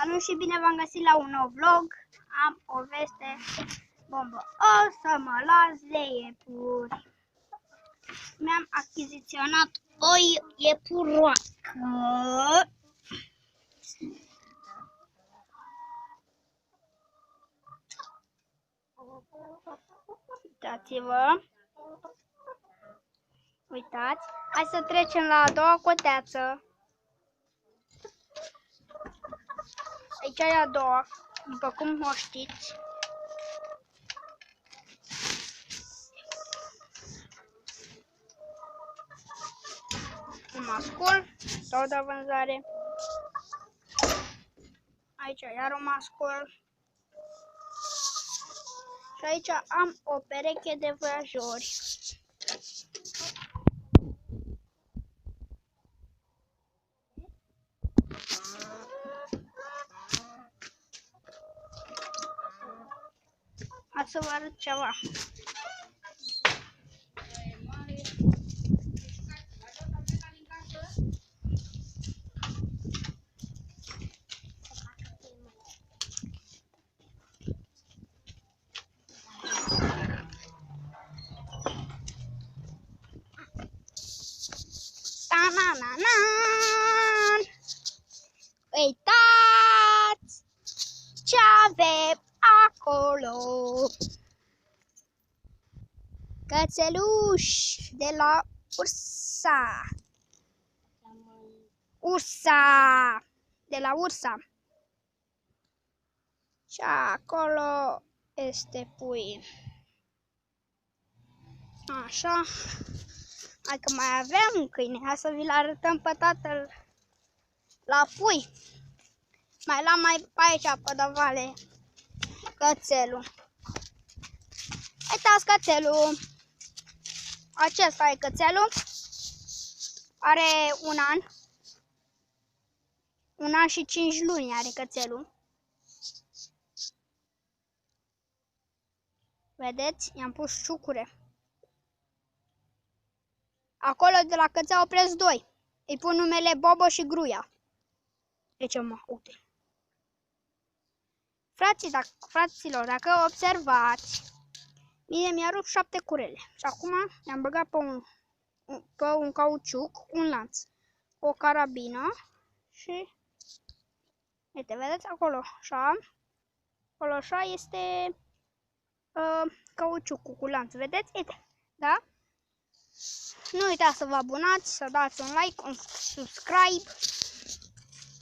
Salut și bine v-am găsit la un nou vlog. Am o veste bombă. O să mă las de iepuri. Mi-am achiziționat o iepuroacă. Uitați-vă. Uitați. Hai să trecem la a doua coteață. Aici e a doua, după cum o știți. Un mascul, tot de vânzare. Aici iar un mascul. Și aici am o pereche de vrăjori. Hai să vă arăt ceva. Uitați ce avem acolo! Cățeluși de la Ursa de la Ursa. Și acolo este pui. Așa. Hai că mai avem un câine. Hai să vi-l arătăm pe tatăl la pui. Mai l-am mai aici pe dăvale. Cățelul. Uitați cățelul. Acesta e cățelul. Are un an. Un an și 5 luni are cățelul. Vedeți? I-am pus ciucure. Acolo de la cățea opresc 2. Îi pun numele Bobo și Gruia. Deci mă, uite. Fraților, dacă observați, mie mi-a rupt 7 curele. Și acum i-am băgat pe un cauciuc, un lanț, o carabină și... Uite, vedeți acolo, așa. Acolo așa este cauciucul cu lanț. Vedeți? Uite, da? Nu uitați să vă abonați, să dați un like, un subscribe